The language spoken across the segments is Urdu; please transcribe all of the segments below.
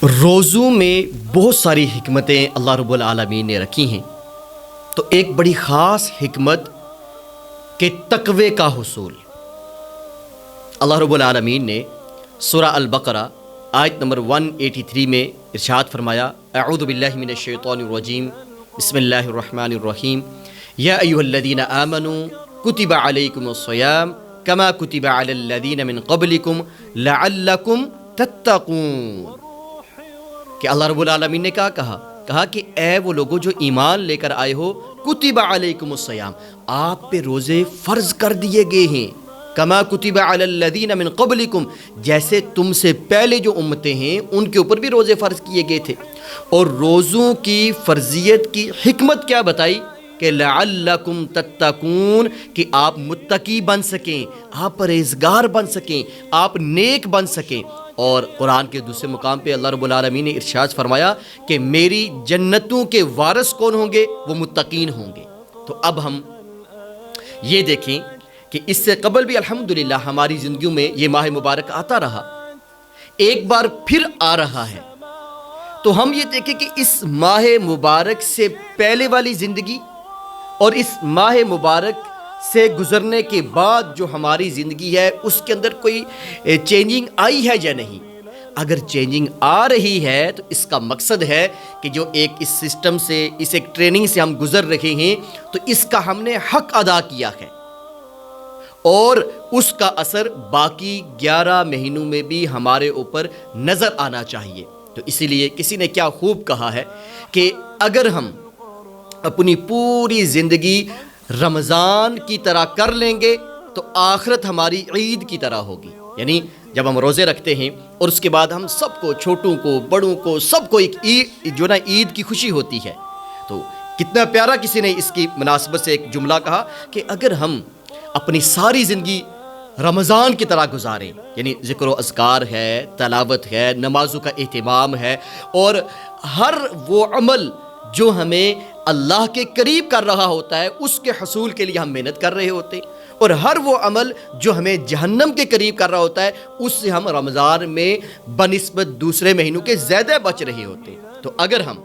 روزوں میں بہت ساری حکمتیں اللہ رب العالمین نے رکھی ہیں، تو ایک بڑی خاص حکمت کہ تقوی کا حصول۔ اللہ رب العالمین نے سورہ البقرہ آیت نمبر 183 میں ارشاد فرمایا، اعوذ باللہ من الشیطان الرجیم، بسم اللہ الرحمن الرحیم، یا ایھا الذین آمنوا کتب علیکم الصیام کما کتب علی الذین من قبلکم لعلکم تتقون۔ کہ اللہ رب العالمین نے کہا کہ اے وہ لوگوں جو ایمان لے کر آئے ہو، کتب علیکم الصیام، آپ پہ روزے فرض کر دیے گئے ہیں، کما کتب علی الذین من قبلکم، جیسے تم سے پہلے جو امتیں ہیں ان کے اوپر بھی روزے فرض کیے گئے تھے۔ اور روزوں کی فرضیت کی حکمت کیا بتائی کہ لعلکم تتقون، کہ آپ متقی بن سکیں، آپ پرہیزگار بن سکیں، آپ نیک بن سکیں۔ اور قرآن کے دوسرے مقام پہ اللہ رب العالمین نے ارشاد فرمایا کہ میری جنتوں کے وارث کون ہوں گے؟ وہ متقین ہوں گے۔ تو اب ہم یہ دیکھیں کہ اس سے قبل بھی الحمدللہ ہماری زندگیوں میں یہ ماہ مبارک آتا رہا، ایک بار پھر آ رہا ہے۔ تو ہم یہ دیکھیں کہ اس ماہ مبارک سے پہلے والی زندگی اور اس ماہ مبارک سے گزرنے کے بعد جو ہماری زندگی ہے اس کے اندر کوئی چینجنگ آئی ہے یا نہیں۔ اگر چینجنگ آ رہی ہے تو اس کا مقصد ہے کہ جو ایک اس سسٹم سے، اس ایک ٹریننگ سے ہم گزر رہے ہیں تو اس کا ہم نے حق ادا کیا ہے، اور اس کا اثر باقی 11 مہینوں میں بھی ہمارے اوپر نظر آنا چاہیے۔ تو اسی لیے کسی نے کیا خوب کہا ہے کہ اگر ہم اپنی پوری زندگی رمضان کی طرح کر لیں گے تو آخرت ہماری عید کی طرح ہوگی۔ یعنی جب ہم روزے رکھتے ہیں اور اس کے بعد ہم سب کو، چھوٹوں کو، بڑوں کو، سب کو ایک عید کی خوشی ہوتی ہے۔ تو کتنا پیارا کسی نے اس کی مناسبت سے ایک جملہ کہا کہ اگر ہم اپنی ساری زندگی رمضان کی طرح گزاریں، یعنی ذکر و اذکار ہے، تلاوت ہے، نمازوں کا اہتمام ہے، اور ہر وہ عمل جو ہمیں اللہ کے قریب کر رہا ہوتا ہے اس کے حصول کے لیے ہم محنت کر رہے ہوتے ہیں، اور ہر وہ عمل جو ہمیں جہنم کے قریب کر رہا ہوتا ہے اس سے ہم رمضان میں بنسبت دوسرے مہینوں کے زیادہ بچ رہے ہوتے ہیں۔ تو اگر ہم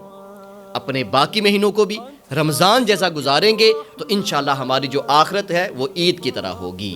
اپنے باقی مہینوں کو بھی رمضان جیسا گزاریں گے تو انشاءاللہ ہماری جو آخرت ہے وہ عید کی طرح ہوگی۔